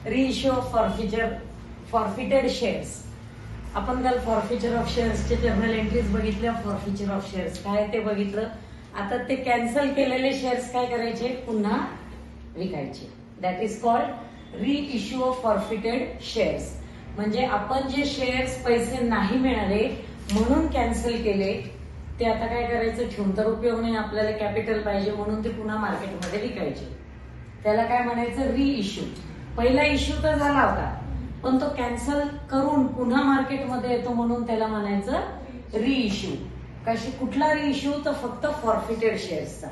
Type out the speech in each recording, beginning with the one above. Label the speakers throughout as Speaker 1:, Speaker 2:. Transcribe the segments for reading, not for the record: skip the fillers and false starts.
Speaker 1: रिइश्यू of forfeited shares. आपण काल forfeiture of शेअर्सचे जर्नल एंट्रीज बघितल्या. फॉरफिचर ऑफ शेअर्स काय ते बघितलं. आता ते कॅन्सल केलेले शेअर्स काय करायचे, पुन्हा विकायचे. That is called reissue of forfeited shares. म्हणजे आपण जे शेअर्स पैसे नाही मिळाले म्हणून कॅन्सल केले ते आता काय करायचं, ठेवून तर उपयोग नाही, आपल्याला कॅपिटल पाहिजे म्हणून ते पुन्हा मार्केटमध्ये विकायचे. त्याला काय म्हणायचं, रिइश्यू. पहिला इश्यू तर झाला होता पण तो कॅन्सल करून पुन्हा मार्केटमध्ये येतो म्हणून त्याला म्हणायचं रिइश्यू. कशी, कुठला रिइश्यू, तर फक्त फॉरफिटेड शेअर्सचा.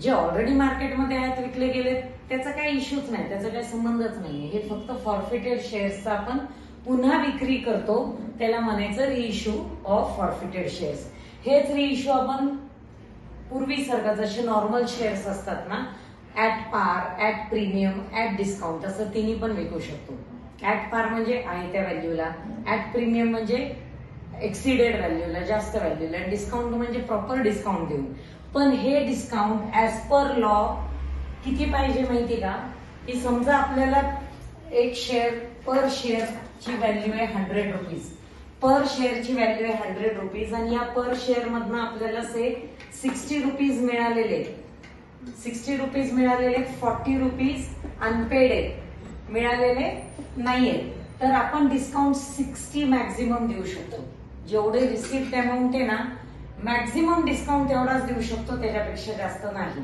Speaker 1: जे ऑलरेडी मार्केटमध्ये आहेत, विकले गेले, त्याचा काही इश्यूच नाही, त्याचा काही संबंधच नाही. हे फक्त फॉरफिटेड शेअर्सचा आपण पुन्हा विक्री करतो, त्याला म्हणायचं रिइश्यू ऑफ फॉरफिटेड शेअर्स. हेच रिइश्यू आपण पूर्वीसारखं जसे नॉर्मल शेअर्स असतात ना, ऍट पार, ऍट प्रीमियम, ऍट डिस्काउंट, असं तिन्ही पण विकू शकतो. ऍट पार म्हणजे आहे त्या व्हॅल्यूला, ऍट प्रीमियम म्हणजे एक्सिडेड व्हॅल्यूला, जास्त व्हॅल्यूला, डिस्काउंट म्हणजे प्रॉपर डिस्काउंट देऊन. पण हे डिस्काउंट ऍज पर लॉ किती पाहिजे माहिती का, की समजा आपल्याला एक शेअर, पर शेअरची व्हॅल्यू आहे 100 रुपीज, पर शेअरची व्हॅल्यू आहे 100 रुपीज, आणि या पर शेअर मधनं आपल्याला 60 रुपीज मिळालेले, 60 रुपीज मिळालेले, 40 रुपीज अनपेड आहेत, मिळालेले नाहीये, तर आपण डिस्काउंट 60 मॅक्झिमम देऊ शकतो. जेवढे रिसिप्ट अमाऊंट आहे ना, मॅक्झिमम डिस्काउंट तेवढाच देऊ शकतो, त्याच्यापेक्षा जास्त नाही.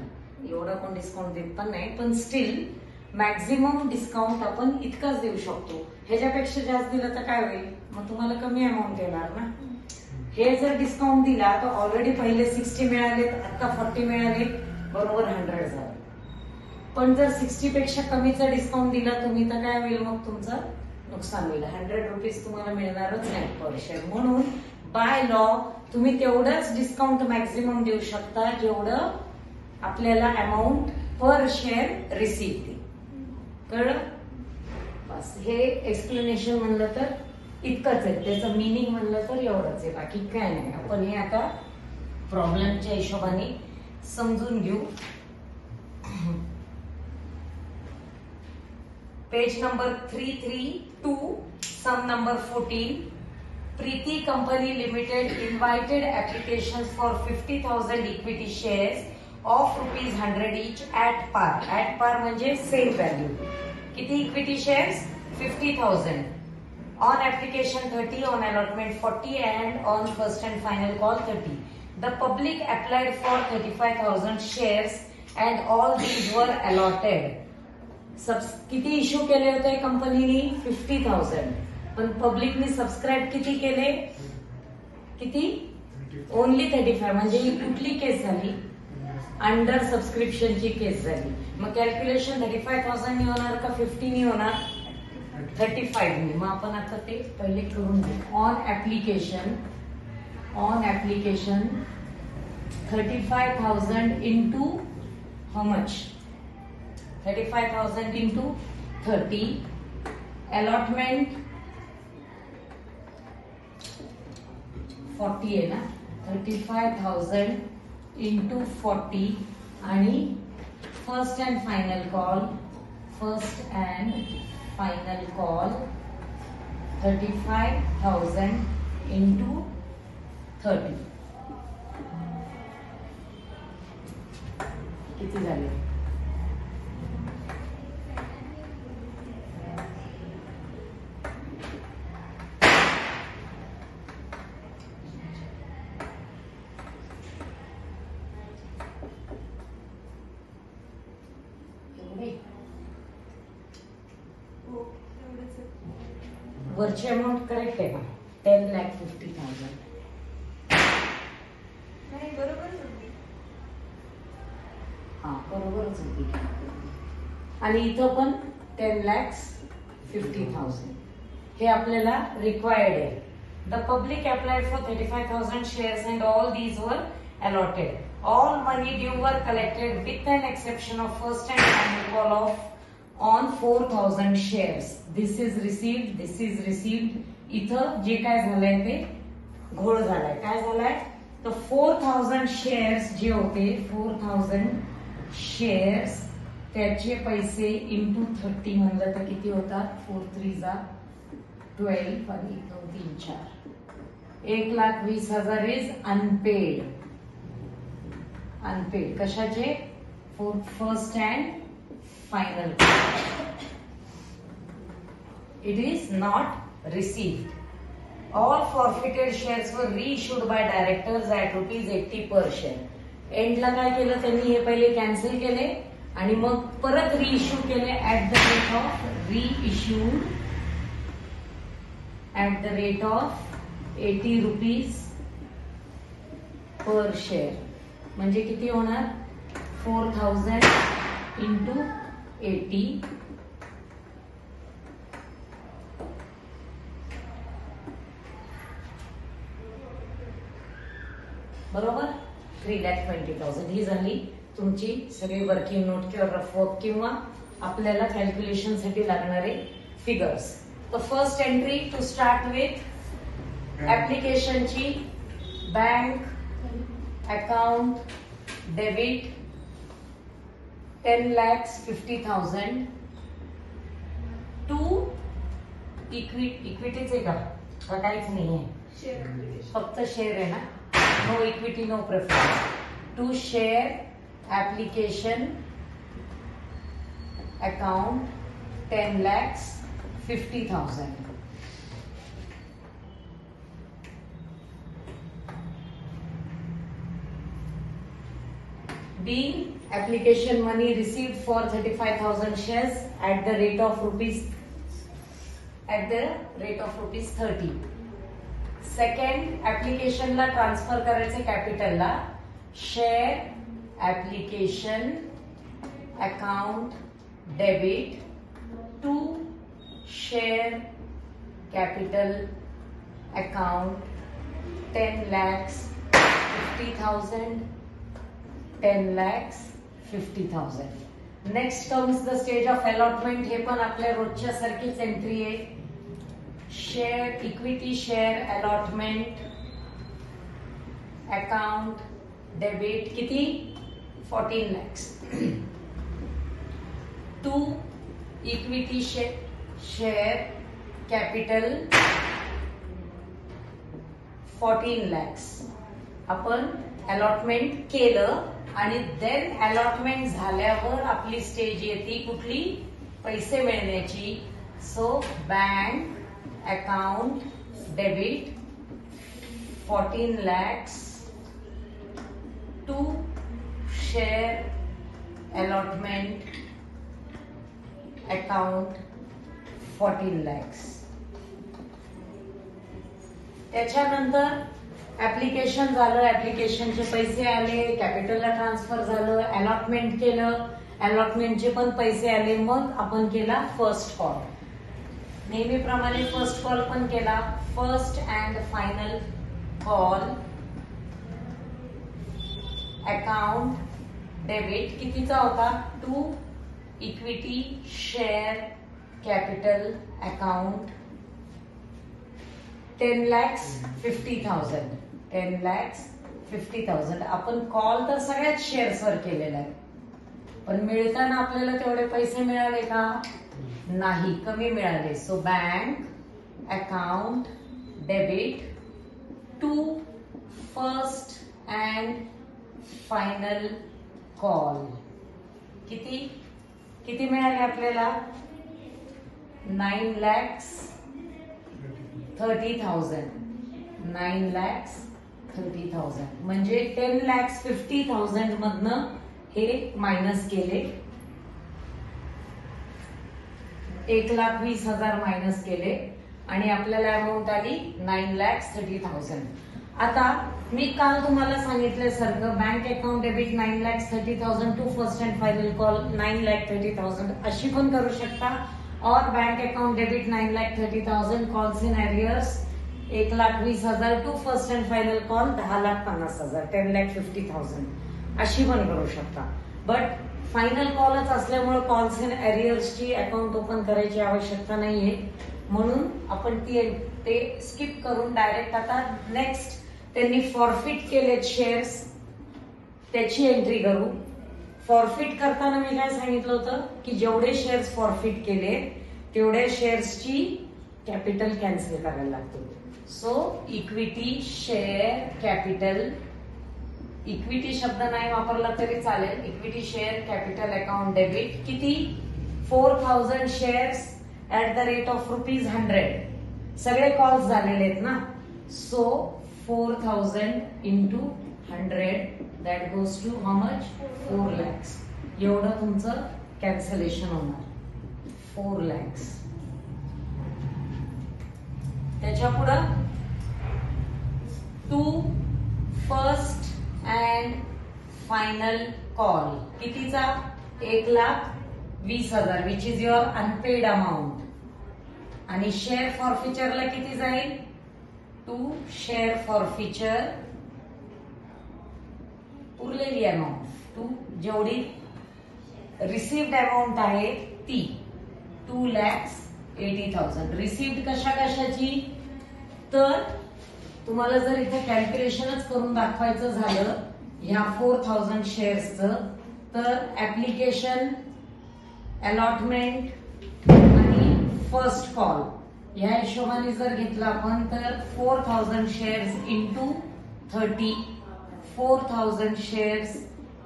Speaker 1: एवढा कोण डिस्काउंट देत पण नाही, पण स्टील मॅक्झिमम डिस्काउंट आपण इतकाच देऊ शकतो. ह्याच्यापेक्षा जास्त दिलं तर काय होईल, मग तुम्हाला कमी अमाऊंट येणार ना. हे जर डिस्काउंट दिला तर ऑलरेडी पहिले 60 मिळाले, आता 40 मिळाले, बरोबर 100 झाले. पण जर 60 पेक्षा कमीचा डिस्काउंट दिला तुम्ही तर काय होईल, मग तुमचं नुकसान होईल. 100 रुपीज तुम्हाला मिळणारच नाही पर शेअर. म्हणून बाय लॉ तुम्ही तेवढंच डिस्काउंट मॅक्झिमम देऊ शकता जेवढं आपल्याला अमाऊंट पर शेअर रिसीव्ह ती. कळलं? बस, हे एक्सप्लेनेशन म्हणलं तर इतकंच आहे, त्याचं मिनिंग म्हणलं तर एवढंच आहे, बाकी काय नाही. आपण हे आता प्रॉब्लेमच्या हिशोबाने समजून घेऊ. Page number 332, some number 14. Preeti Company Limited invited applications for 50,000 equity shares of ₹100 each at par. At par म्हणजे सेम व्हॅल्यू. किती equity shares, 50,000. On application 30, on allotment 40, and on first and final call 30. The public applied for 35,000 shares and all these were allotted. किती issue केले होते कंपनीने, 50,000. पण पब्लिकने subscribe किती केले, किती, ओनली 35. म्हणजे ही कुठली केस झाली, अंडर सबस्क्रिप्शनची केस झाली. मग कॅल्क्युलेशन 35,000 नी होणार का 50 नी होणार, 35 नी. मग आपण आता ते पहिले करून घेऊ. On application 35,000 into how much, 35,000 into 30. Allotment 40 आहे ना, 35,000 इंटू 40, आणि first and final call 35,000 into 30. किती झाले, वरची अमाऊंट करेक्ट आहे का, 10,50,000.
Speaker 2: नाही, बरोबरच होती.
Speaker 1: हा, बरोबरच होती. आणि इथं पण 10,50,000 हे आपल्याला रिक्वायर्ड आहे. The public applied for 35,000 shares and all these were allotted. All money due were collected with an exception of first and final call of on 4,000 shares. This is received. इथं जे काय झालंय ते घोळ झालाय. काय झालाय, तर 4,000 शेअर्स जे होते, 4,000 शेअर्स त्याचे पैसे इंटू 30 म्हणलं तर किती होतात? 4 3 जा 12 आणि 2 3 4 1,20,000 इज अनपेड. अनपेड कशाचे? First and final. It is not received. All forfeited shares were reissued by directors at ₹80 per share. एंडला काय केलं त्यांनी? हे पहिले कॅन्सल केले आणि मग परत रिइश्यू केले at the rate of reissued at the rate of ₹80 per share. म्हणजे किती होणार? 4,000 इंटू 80 बरोबर. 3,20,000 ही झाली तुमची सगळी वर्किंग नोट किंवा रफ वर्क किंवा आपल्याला कॅल्क्युलेशन साठी लागणारे फिगर्स. तर first entry to start with ऍप्लिकेशनची बँक अकाउंट डेबिट 10,50,000 टू इक्विटीच आहे का? काहीच नाही आहे, फक्त शेअर आहे ना. No equity, no preference. To share application account 10,50,000. B. Application money received for 35,000 shares at the rate of rupees 30. Second ऍप्लिकेशनला ट्रान्सफर करायचे कॅपिटलला. Share application account debit to share capital account 10,50,000 10,50,000. Next comes the stage of allotment. हे पण आपल्या रोजच्या सारखीच entry आहे. Share equity share allotment account debit किती? 14 lakhs. To equity share capital 14 lakhs. आपण अलॉटमेंट केलं आणि देन अलॉटमेंट झाल्यावर आपली स्टेज येते कुठली? पैसे मिळण्याची. So bank account debit 14 lakhs to share allotment account 14 lakhs. त्याच्यानंतर ऍप्लिकेशन झालं, ऍप्लिकेशनचे पैसे आले, कॅपिटलला ट्रान्सफर झालं, अलॉटमेंट केलं, अलॉटमेंटचे पण पैसे आले. मग आपण केला फर्स्ट कॉल. नेहमीप्रमाणे फर्स्ट कॉल पण केला. First and final call account debit कितीचा होता? To equity share capital account 10,50,000 10,50,000. आपण कॉल तर सगळ्याच शेअर्सवर केलेला आहे, पण मिळताना आपल्याला तेवढे पैसे मिळाले का? नाही, कमी मिळाले. So bank account debit to first and final call किती किती मिळाले आपल्याला? 9,30,000. 9,30,000 म्हणजे 10,50,000 मधनं हे मायनस केले. 1,20,000 मायनस केले आणि आपल्याला अमाऊंट आली 9,30,000. आता मी काल तुम्हाला सांगितल्यासारखं bank account debit 9,30,000 to first and final call 9,30,000 अशी पण करू शकता. और bank account debit 9,30,000 calls in arrears 1,20,000 to first and final call 10,50,000 10,50,000 अशी पण करू शकता. बट फायनल कॉलच असल्यामुळे कॉल्स इन एरियर्सची अकाउंट ओपन करायची आवश्यकता नाहीये, म्हणून आपण ते स्किप करून डायरेक्ट आता नेक्स्ट त्यांनी फॉरफिट केलेत शेअर्स त्याची एंट्री करू. फॉरफिट करताना मी काय सांगितलं होतं की जेवढे शेअर्स फॉरफिट केले तेवढ्या शेअर्सची कॅपिटल कॅन्सल करायला लागते. So equity share capital, equity शब्द नाही वापरला तरी चालेल, equity share capital account debit किती 4000 shares at the rate of ₹100. सगळे कॉल्स झालेले आहेत ना. So 4000 into 100 that goes to how much 4 lakhs. एवढं तुमचं कॅन्सलेशन होणार 4 lakhs. त्याच्या पुढं to first and final call कितीचा 1,20,000 which is your unpaid amount. आणि शेअर फॉरफिचरला किती जाईल टू शेअर फॉरफिचर उरलेली अमाऊंट टू जेवढी रिसिव्ड अमाऊंट आहे ती 2,80,000. रिसिव्ड कशा कशाची तर तुम्हाला जर इथे कॅल्क्युलेशनच करून दाखवायचं झालं ह्या 4000 शेअर्सचं तर ऍप्लिकेशन, अलॉटमेंट आणि फर्स्ट कॉल या हिशोबाने जर घेतलं आपण तर 4000 शेअर्स इंटू 30, 4000 शेअर्स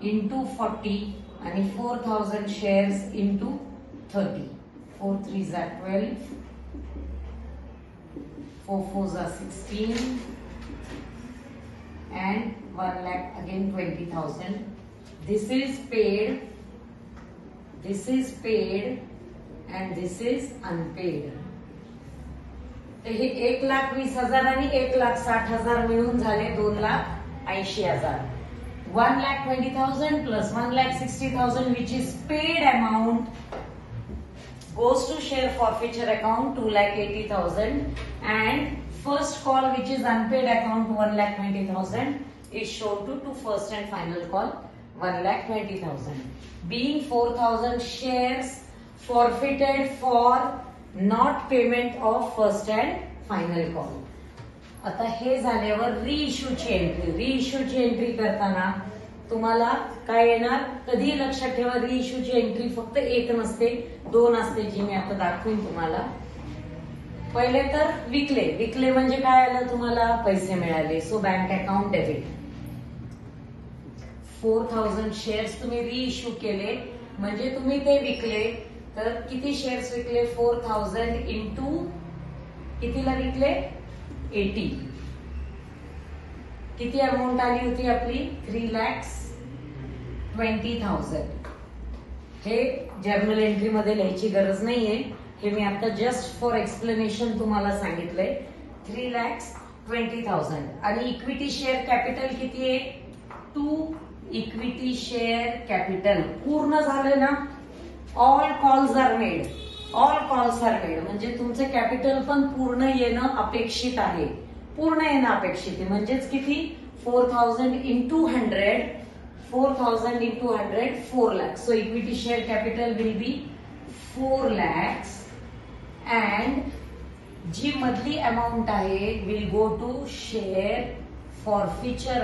Speaker 1: इंटू 40 आणि 4000 shares into 30. 4 3s are 12, 4 4s are 16 and 1 lakh again 20,000. This is paid, this is paid and this is unpaid. तर हे 1,20,000 आणि 1,60,000 मिळून झाले 2,80,000. 1,20,000 plus 1,60,000 which is paid amount goes to share forfeiture account 2,80,000 and first call which is unpaid account 1,20,000 is shown to first and final call 1,20,000. Being 4,000 shares forfeited for not payment of first and final call. आता हे झाल्यावर रिइश्यूची entry करताना तुम्हाला काय येणार कधी लक्षात ठेवा रिइश्यूची एंट्री फक्त एक नसते 2 असते जी मी आता दाखवीन तुम्हाला. पहिले तर विकले म्हणजे काय आलं तुम्हाला पैसे मिळाले. So bank account debit 4,000 shares तुम्ही रिइश्यू केले म्हणजे तुम्ही ते विकले तर किती शेअर्स विकले 4,000 इंटू कितीला विकले 80. किती अमाऊंट आली होती आपली 3,20,000. हे जर्नल एंट्री मध्ये लिहायची गरज नाहीये, हे मी आता जस्ट फॉर एक्सप्लेनेशन तुम्हाला सांगितलंय. 3,20,000 आणि इक्विटी शेअर कॅपिटल किती आहे 2. इक्विटी शेअर कॅपिटल पूर्ण झालं ना. ऑल कॉल्स आर मेड म्हणजे तुमचं कॅपिटल पण पूर्ण येणं अपेक्षित आहे. म्हणजेच किती 4,000 into 100 4 lakhs. So equity share capital will be 4 lakhs and जी मधली अमाऊंट आहे will go to share forfeiture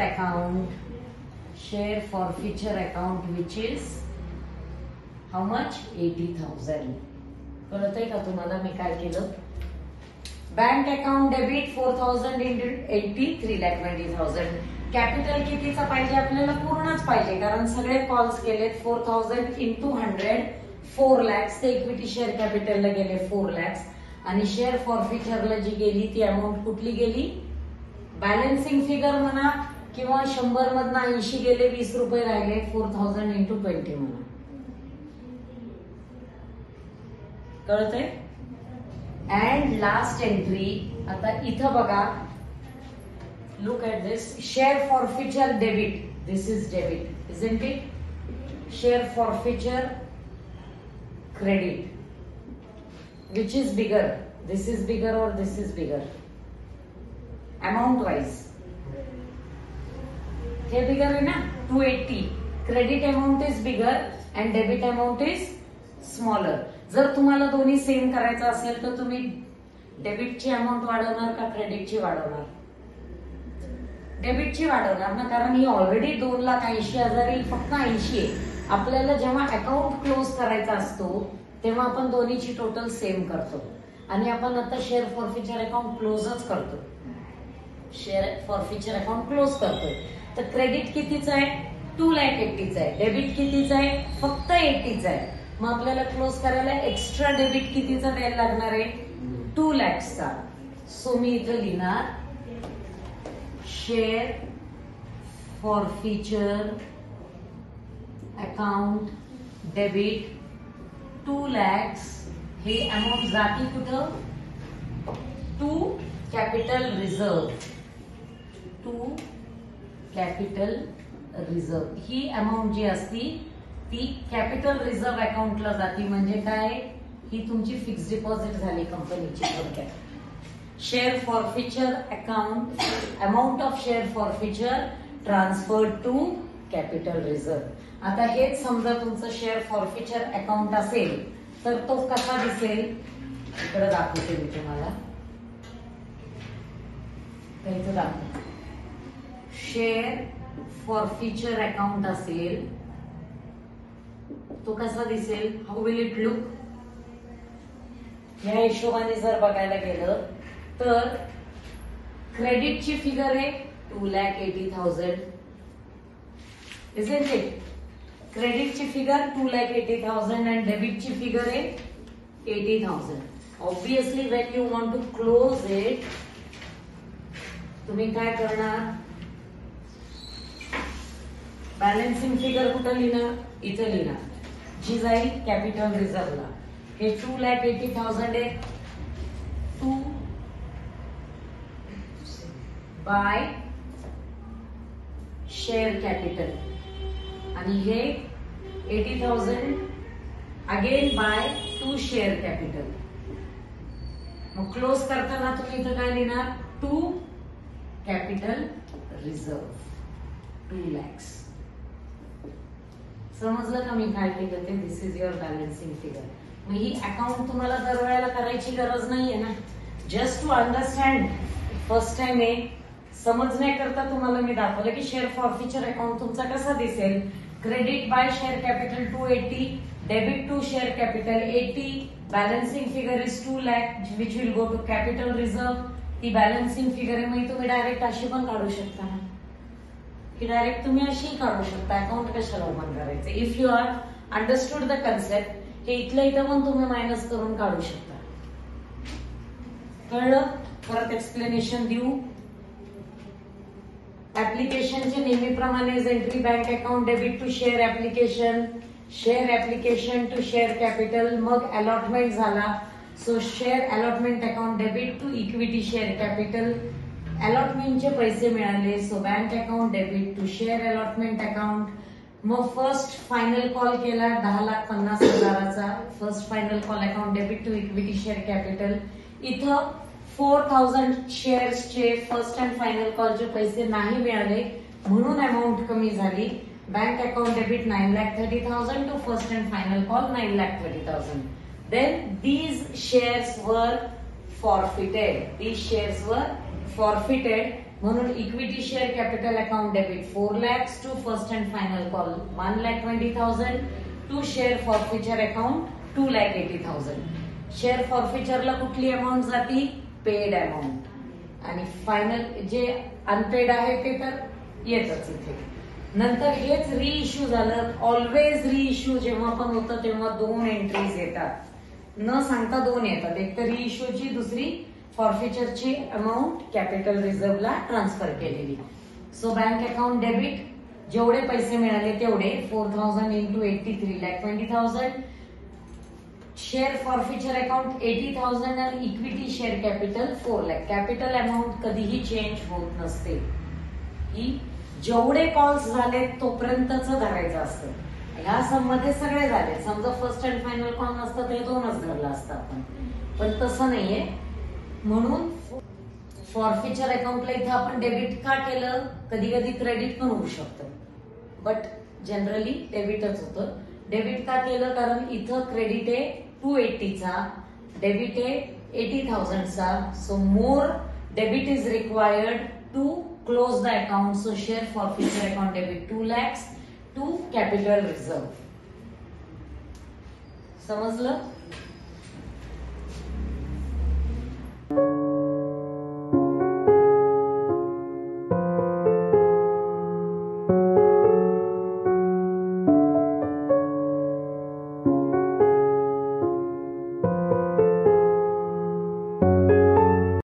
Speaker 1: account which is how much 80,000. कळतंय का तुम्हाला मी काय केलं. Bank account debit 4,000 into 80 3,20,000. Capital कितीचा पाहिजे आपल्याला पूर्णच पाहिजे कारण सगळे कॉल्स केलेत. 4,000 इंटू 100 4 lakhs. ते इक्विटी शेअर कॅपिटलला गेले 4 lakhs आणि शेअर फॉरफिचरला जी गेली ती अमाऊंट कुठली गेली बॅलन्सिंग फिगर म्हणा किंवा 100 मधनं 80 गेले 20 रुपये राहिले 4,000 इंटू 20 म्हणा. कळतंय. अँड लास्ट एंट्री आता इथं बघा look at this share forfeiture debit. This is debit isn't it. Share forfeiture credit which is bigger. This is bigger और दिस इज बिगर अमाउंट वाइज. हे बिगर आहे ना 280. Credit amount is bigger and debit amount is smaller. जर तुम्हाला दोन्ही same करायचं असेल तर तुम्ही डेबिटची अमाऊंट वाढवणार का क्रेडिटची वाढवणार. डेबिटची वाढवणार ना कारण ही ऑलरेडी 2,80,000 फक्त 80 आहे आपल्याला जेव्हा अकाउंट क्लोज करायचा असतो तेव्हा आपण दोन्हीची टोटल सेम करतो आणि आपण आता शेअर फॉरफिचर अकाउंट क्लोजच करतो. शेअर फॉरफिचर अकाउंट क्लोज करतोय. तर क्रेडिट कितीचं आहे? 2,80,000 आहे. डेबिट कितीचं आहे? फक्त 80चं आहे. मग आपल्याला क्लोज करायला एक्स्ट्रा डेबिट कितीचा द्यायला लागणार आहे? 2 lakhsचा. सो मी इथं लिहिणार share forfeiture account debit 2 lakhs. हे अमाऊंट जाती कुठं? To capital reserve. To capital reserve ही अमाऊंट जी असती ती कॅपिटल रिझर्व अकाउंटला जाती. म्हणजे काय? ही तुमची फिक्स डिपॉझिट झाली कंपनीची थोडक्यात. Share forfeiture account amount of share forfeiture transferred to capital reserve. आता हेच समजा तुमचं शेअर फॉरफिचर अकाउंट असेल तर तो कसा दिसेल? इकडे दाखवते मी तुम्हाला. इथं दाखवते. शेअर फॉरफिचर अकाउंट असेल तो कसा दिसेल? How will it look? या हिशोबाने जर बघायला गेलं तर क्रेडिटची फिगर आहे 2,80,000. isn't it? क्रेडिटची फिगर 2,80,000 and डेबिटची फिगर आहे 80,000. Obviously when you want to close it तुम्ही काय करणार? बॅलन्सिंग फिगर कुठं लिहिणार? इथं लिहिणार, जी जाईल कॅपिटल रिझर्वला. हे 2,80,000 आहे. 2 बाय शेअर कॅपिटल आणि हे 80,000 अगेन बाय 2 शेअर कॅपिटल. मग क्लोज करताना तुम्ही इथं काय लिहिणार? 2 कॅपिटल रिझर्व 2 lakhs. समजलं का मी काय केलं ते? This is your balancing figure. मग ही अकाउंट तुम्हाला दरवेळेला करायची गरज नाहीये ना. Just to understand first time आहे समजण्याकरता तुम्हाला मी दाखवलं की शेअर फॉरफिचर अकाउंट तुमचा कसा दिसेल. Credit by share capital 280, debit to share capital 80, balancing figure is 2 lakh which will go to capital reserve. ती बॅलन्सिंग फिगर आहे. मग तुम्ही डायरेक्ट अशी पण काढू शकता ना की डायरेक्ट तुम्ही अशी काढू शकता. अकाउंट कशाला ओपन करायचं? If you are understood the concept हे इथलं इथं पण तुम्ही मायनस करून काढू शकता. कळलं? परत एक्सप्लेनेशन देऊ. ऍप्लिकेशनचे नेहमीप्रमाणे entry bank account debit to share application, share application to share capital, मग अलॉटमेंट झाला. So share allotment account debit to equity share capital. अलॉटमेंटचे पैसे मिळाले so bank account debit to share allotment account. मग first final call केला 10,50,000चा. First final call account debit to equity share capital. इथं 4,000 शेअर्सचे फर्स्ट अँड फायनल कॉलचे पैसे नाही मिळाले म्हणून अमाऊंट कमी झाली. Bank account debit 9,30,000 to first and final call 9,30,000. Then these shares were forfeited. These shares were forfeited म्हणून equity share capital account debit 4 lakhs to first and final call 1,20,000 to share forfeiture account 2,80,000. Share फॉरफिचरला कुठली amount जाती? Paid amount. आणि final जे unpaid आहे ते तर येतच इथे. नंतर हेच रिइश्यू झालं. ऑलवेज रिइश्यू जेव्हा पण होतं तेव्हा 2 एंट्रीज येतात. न सांगता 2 येतात. एक तर रिइश्यूची, दुसरी फॉरफिचरची अमाऊंट कॅपिटल रिझर्वला ट्रान्सफर केलेली. सो बँक अकाउंट डेबिट जेवढे पैसे मिळाले तेवढे 4,000 इंटू 80 3,20,000. शेअर फॉरफिचर अकाउंट 80,000 आणि equity share capital 4 lakh. Capital amount कधीही चेंज होत नसते. ही जेवढे कॉल्स झाले तोपर्यंतच धरायचं असतं. ह्या सममध्ये सगळे झाले. समजा फर्स्ट अँड फायनल कॉल नसतं ते 2च धरलं असतं आपण, पण तसं नाहीये. म्हणून फॉरफिचर अकाउंटला इथं आपण डेबिट का केलं? कधी कधी क्रेडिट पण होऊ शकतं, बट जनरली डेबिटच होतं. डेबिट का केलं? कारण इथं क्रेडिट आहे 280चा, डेबिट आहे 80,000चा. So more debit is required to close the account. So share forfeiture account debit 2 lakhs to capital reserve. समजलं?